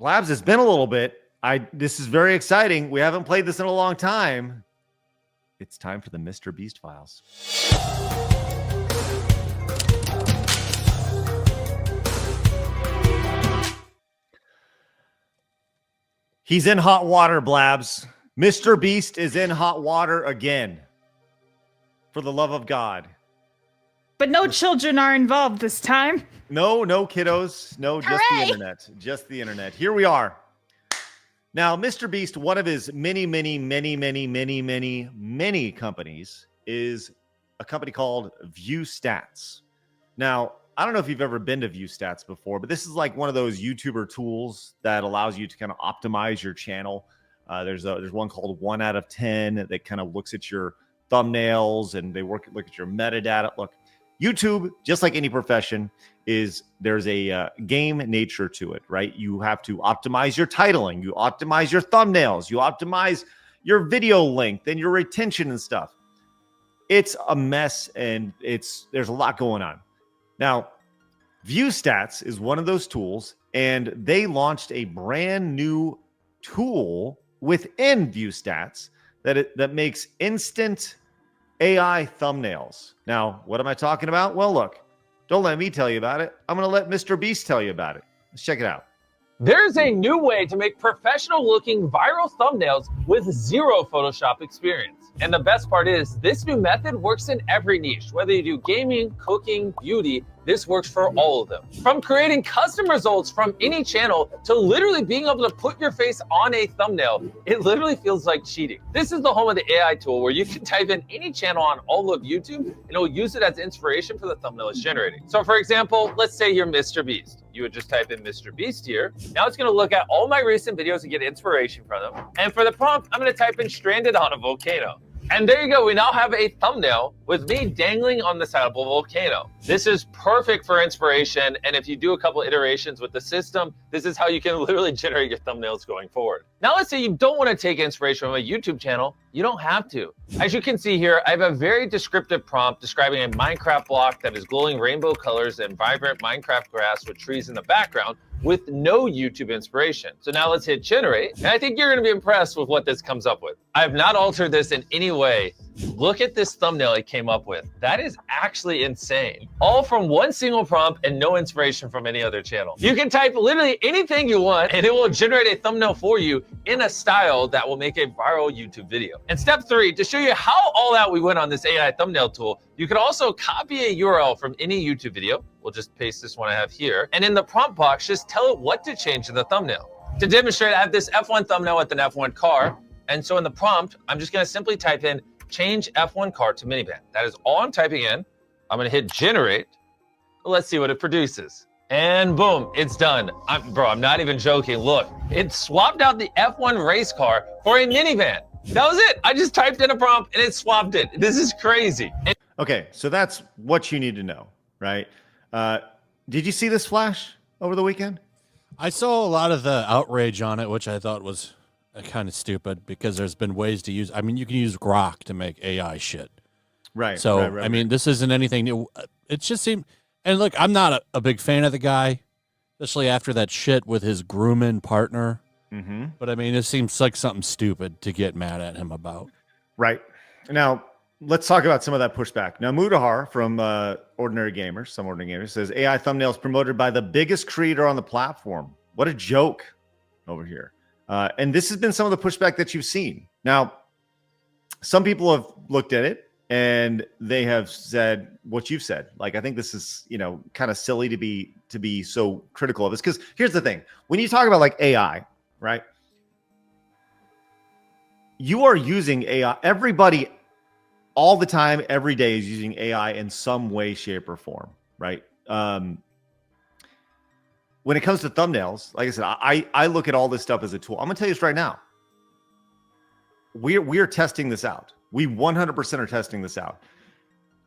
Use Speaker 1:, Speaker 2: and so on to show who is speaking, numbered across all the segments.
Speaker 1: Blabs, it's been a little bit. This is very exciting. We haven't played this in a long time. It's time for the MrBeast files. He's in hot water, Blabs. MrBeast is in hot water again. For the love of God.
Speaker 2: But no children are involved this time.
Speaker 1: No kiddos. No, just the internet. Just the internet. Here we are. Now, MrBeast, one of his many companies is a company called ViewStats. Now, I don't know if you've ever been to ViewStats before, but this is like one of those YouTuber tools that allows you to kind of optimize your channel. There's one called 1 out of 10 that kind of looks at your thumbnails and they look at your metadata. Look, YouTube, just like any profession, there's a game nature to it, right? You have to optimize your titling, you optimize your thumbnails, you optimize your video length and your retention and stuff. It's a mess and there's a lot going on. Now, ViewStats is one of those tools, and they launched a brand new tool within ViewStats that makes instant AI thumbnails. Now, what am I talking about? Well, look, don't let me tell you about it. I'm going to let MrBeast tell you about it. Let's check it out.
Speaker 3: There's a new way to make professional-looking viral thumbnails with zero Photoshop experience. And the best part is, this new method works in every niche. Whether you do gaming, cooking, beauty, this works for all of them. From creating custom results from any channel to literally being able to put your face on a thumbnail, it literally feels like cheating. This is the home of the AI tool where you can type in any channel on all of YouTube and it'll use it as inspiration for the thumbnail it's generating. So for example, let's say you're MrBeast. You would just type in MrBeast here. Now it's gonna look at all my recent videos and get inspiration from them. And for the prompt, I'm gonna type in stranded on a volcano. And there you go, we now have a thumbnail with me dangling on the side of a volcano. This is perfect for inspiration, and if you do a couple iterations with the system, this is how you can literally generate your thumbnails going forward. Now let's say you don't want to take inspiration from a YouTube channel, you don't have to. As you can see here, I have a very descriptive prompt describing a Minecraft block that is glowing rainbow colors and vibrant Minecraft grass with trees in the background, with no YouTube inspiration. So now let's hit generate. And I think you're gonna be impressed with what this comes up with. I have not altered this in any way. Look at this thumbnail it came up with. That is actually insane. All from one single prompt and no inspiration from any other channel. You can type literally anything you want and it will generate a thumbnail for you in a style that will make a viral YouTube video. And step 3, to show you how all out we went on this AI thumbnail tool, you can also copy a URL from any YouTube video. We'll just paste this one I have here. And in the prompt box, just tell it what to change in the thumbnail. To demonstrate, I have this F1 thumbnail with an F1 car. And so in the prompt, I'm just gonna simply type in change F1 car to minivan. That is all I'm typing in. I'm gonna hit generate. Let's see what it produces. And boom, it's done. I'm not even joking. Look, it swapped out the F1 race car for a minivan. That was it. I just typed in a prompt and it swapped it. This is crazy.
Speaker 1: Okay, so that's what you need to know, right? Did you see this flash over the weekend?
Speaker 4: I saw a lot of the outrage on it, which I thought was kind of stupid because there's been ways to use. I mean, you can use Grok to make AI shit.
Speaker 1: Right.
Speaker 4: So,
Speaker 1: right,
Speaker 4: I mean, this isn't anything new. It just seemed, and look, I'm not a big fan of the guy, especially after that shit with his grooming partner.
Speaker 1: Mm-hmm.
Speaker 4: But I mean, it seems like something stupid to get mad at him about.
Speaker 1: Right. Now, let's talk about some of that pushback. Now, Mudahar from Ordinary Gamers says, AI thumbnails promoted by the biggest creator on the platform. What a joke over here. And this has been some of the pushback that you've seen. Now, some people have looked at it and they have said what you've said. Like, I think this is, kind of silly to be so critical of this. Because here's the thing. When you talk about like AI, right? You are using AI. Everybody all the time, every day is using AI in some way, shape, or form, right? When it comes to thumbnails, like I said, I look at all this stuff as a tool. I'm gonna tell you this right now. We're testing this out. We 100% are testing this out.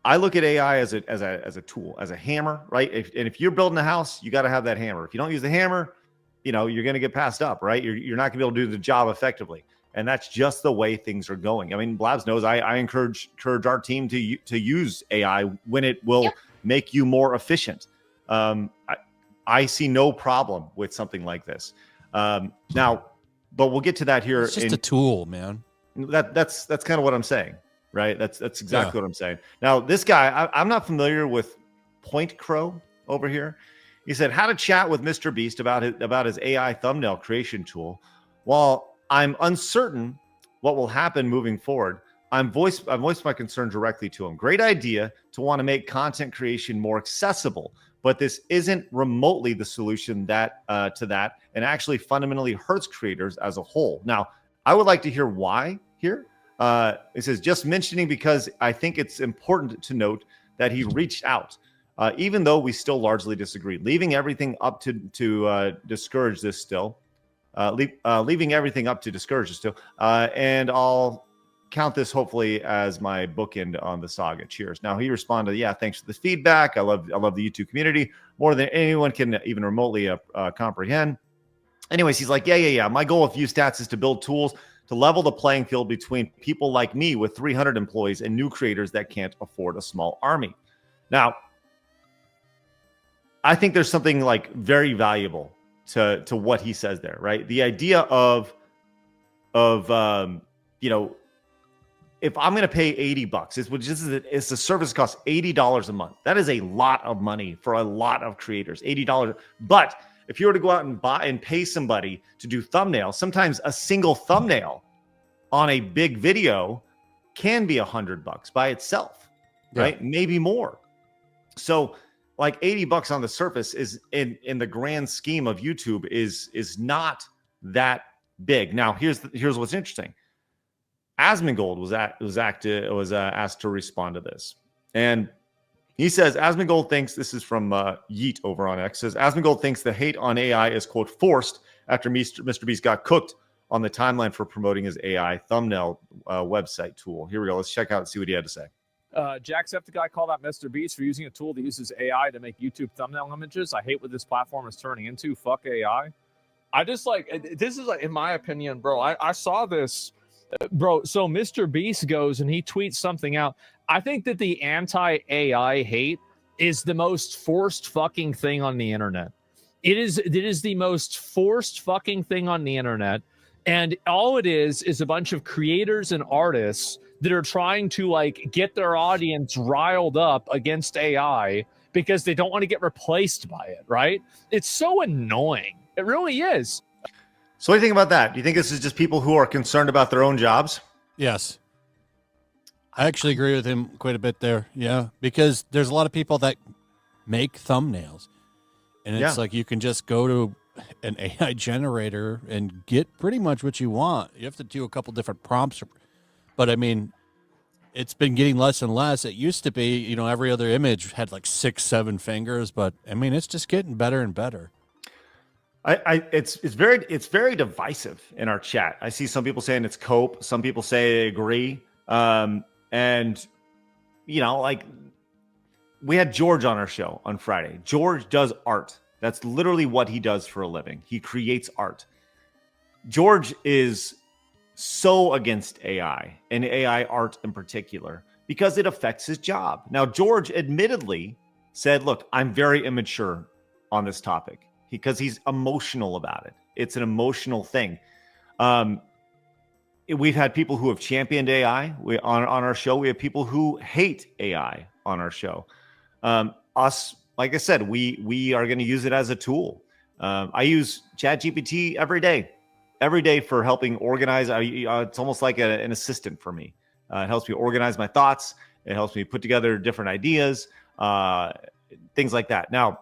Speaker 1: I look at AI as a tool, as a hammer, right? If you're building a house, you got to have that hammer. If you don't use the hammer, you're going to get passed up, right? You're not going to be able to do the job effectively. And that's just the way things are going. I mean, Blabs knows I encourage our team to use AI when it will make you more efficient. I see no problem with something like this. Now, but we'll get to that here.
Speaker 4: It's just a tool, man.
Speaker 1: That's kind of what I'm saying, right? That's exactly what I'm saying. Now, this guy, I'm not familiar with Point Crow over here. He said how to chat with MrBeast about his AI thumbnail creation tool. While I'm uncertain what will happen moving forward, I've voiced my concern directly to him. Great idea to want to make content creation more accessible, but this isn't remotely the solution to that, and actually fundamentally hurts creators as a whole. Now, I would like to hear why here. It says, just mentioning because I think it's important to note that he reached out, even though we still largely disagree. Leaving everything up to discourage this still. Leaving everything up to discourage this still. And I'll count this hopefully as my bookend on the saga. Cheers. Now he responded, yeah, thanks for the feedback. I love the YouTube community more than anyone can even remotely comprehend. Anyways, he's like, yeah. My goal with ViewStats is to build tools to level the playing field between people like me with 300 employees and new creators that can't afford a small army. Now, I think there's something like very valuable to what he says there, right? The idea of you know, if I'm going to pay $80, it's a service that costs $80 a month. That is a lot of money for a lot of creators, $80. But if you were to go out and buy and pay somebody to do thumbnails, sometimes a single thumbnail on a big video can be $100 by itself, right? Maybe more. So like $80 on the surface is in the grand scheme of YouTube is not that big. Now here's what's interesting. Asmongold was asked to respond to this, and he says Asmongold thinks, this is from Yeet over on X, says Asmongold thinks the hate on AI is quote forced after MrBeast got cooked on the timeline for promoting his AI thumbnail website tool. Here we go. Let's check out and see what he had to say.
Speaker 5: Jacksepticeye called out MrBeast for using a tool that uses AI to make YouTube thumbnail images. I hate what this platform is turning into. Fuck AI. I just like, this is like, in my opinion, bro, I saw this, bro. So MrBeast goes and he tweets something out. I think that the anti-AI hate is the most forced fucking thing on the internet. It is the most forced fucking thing on the internet. And all it is a bunch of creators and artists that are trying to like get their audience riled up against AI because they don't want to get replaced by it, right? It's so annoying. It really is.
Speaker 1: So what do you think about that? Do you think this is just people who are concerned about their own jobs?
Speaker 4: Yes. I actually agree with him quite a bit there. Yeah. Because there's a lot of people that make thumbnails. And it's like you can just go to an AI generator and get pretty much what you want. You have to do a couple different prompts. But I mean, it's been getting less and less. It used to be, you know, every other image had like 6-7 fingers. But I mean, it's just getting better and better.
Speaker 1: It's very divisive in our chat. I see some people saying it's cope. Some people say they agree. And you know, like we had George on our show on Friday. George does art. That's literally what he does for a living. He creates art. George is so against AI and AI art in particular because it affects his job. Now, George admittedly said, look, I'm very immature on this topic because he's emotional about it. It's an emotional thing. We've had people who have championed AI on our show. We have people who hate AI on our show. Us, like I said, we are going to use it as a tool. I use ChatGPT every day for helping organize. It's almost like an assistant for me. It helps me organize my thoughts. It helps me put together different ideas, things like that. Now,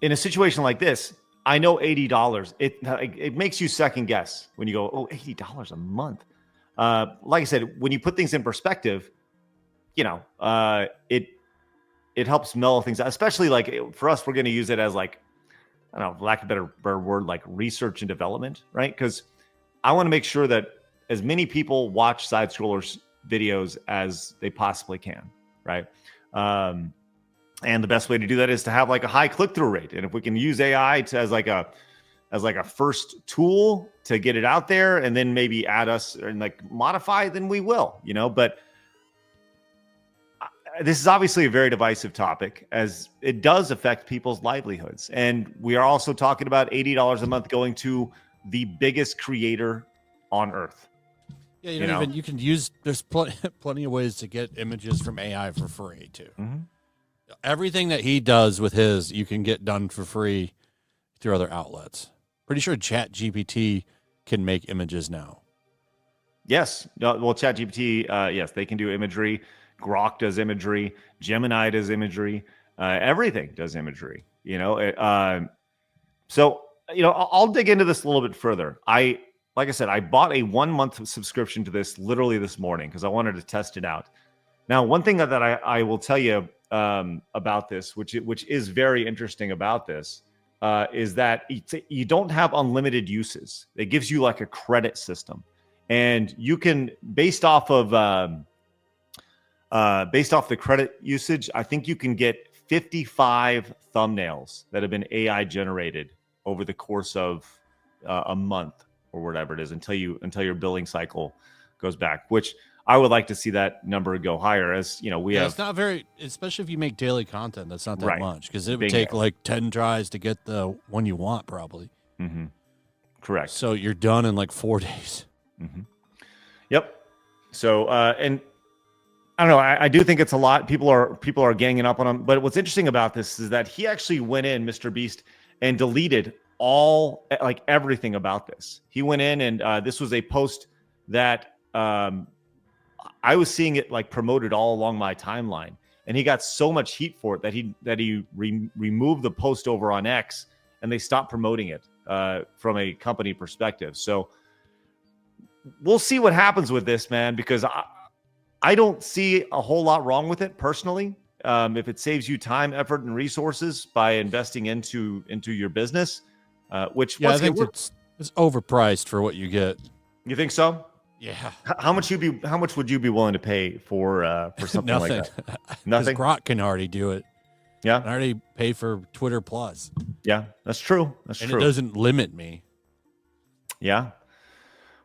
Speaker 1: in a situation like this, I know $80. It makes you second guess when you go, oh, $80 a month. Like I said, when you put things in perspective, you know, it helps mellow things out. Especially like for us, we're going to use it as like, I don't know, for lack of a better word, like research and development, right? Because I want to make sure that as many people watch side scrollers videos as they possibly can, right? And the best way to do that is to have like a high click-through rate. And if we can use AI as like a first tool to get it out there and then maybe add us and like modify, then we will, you know. But this is obviously a very divisive topic, as it does affect people's livelihoods. And we are also talking about $80 a month going to the biggest creator on earth.
Speaker 4: Yeah, you can use, there's plenty of ways to get images from AI for free too.
Speaker 1: Mm-hmm.
Speaker 4: Everything that he does with his, you can get done for free through other outlets. Pretty sure ChatGPT can make images now.
Speaker 1: Yes. Well, ChatGPT, yes, they can do imagery. Grok does imagery. Gemini does imagery. Everything does imagery. So I'll dig into this a little bit further. Like I said, I bought a 1-month subscription to this literally this morning because I wanted to test it out. Now, one thing that I will tell you about this, which is very interesting about this, is that you don't have unlimited uses. It gives you like a credit system, and you can based off the credit usage, I think you can get 55 thumbnails that have been AI generated over the course of a month or whatever it is until your billing cycle goes back, which I would like to see that number go higher. As we have.
Speaker 4: It's not very, especially if you make daily content. That's not that
Speaker 1: Right.
Speaker 4: much, because it would take like 10 tries to get the one you want, probably.
Speaker 1: Mm-hmm. Correct.
Speaker 4: So you're done in like 4 days.
Speaker 1: Mm-hmm. Yep. So and I don't know. I do think it's a lot. People are ganging up on him. But what's interesting about this is that he actually went in, MrBeast, and deleted all everything about this. He went in and this was a post that I was seeing it promoted all along my timeline, and he got so much heat for it that he removed the post over on X, and they stopped promoting it from a company perspective. So we'll see what happens with this, man, because I don't see a whole lot wrong with it personally. If it saves you time, effort, and resources by investing into your business, which
Speaker 4: I think it's overpriced for what you get.
Speaker 1: You think so?
Speaker 4: Yeah.
Speaker 1: How much would you be willing to pay for something like that? Nothing.
Speaker 4: Grok can already do it.
Speaker 1: Yeah.
Speaker 4: I already pay for Twitter Plus.
Speaker 1: Yeah, that's true. That's
Speaker 4: and
Speaker 1: true.
Speaker 4: It doesn't limit me.
Speaker 1: Yeah.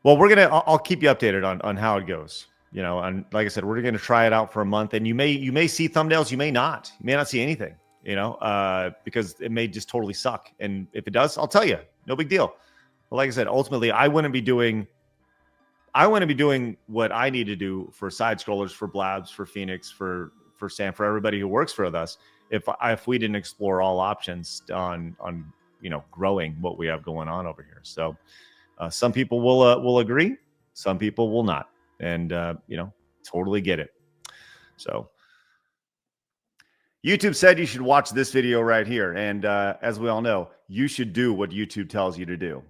Speaker 1: Well, I'll keep you updated on how it goes. And like I said, we're going to try it out for a month, and you may see thumbnails, you may not see anything, because it may just totally suck. And if it does, I'll tell you, no big deal. But like I said, ultimately, I want to be doing what I need to do for side scrollers, for Blabs, for Phoenix, for Sam, for everybody who works for us. If we didn't explore all options on growing what we have going on over here. So some people will agree, some people will not. And, totally get it. So YouTube said you should watch this video right here. And as we all know, you should do what YouTube tells you to do.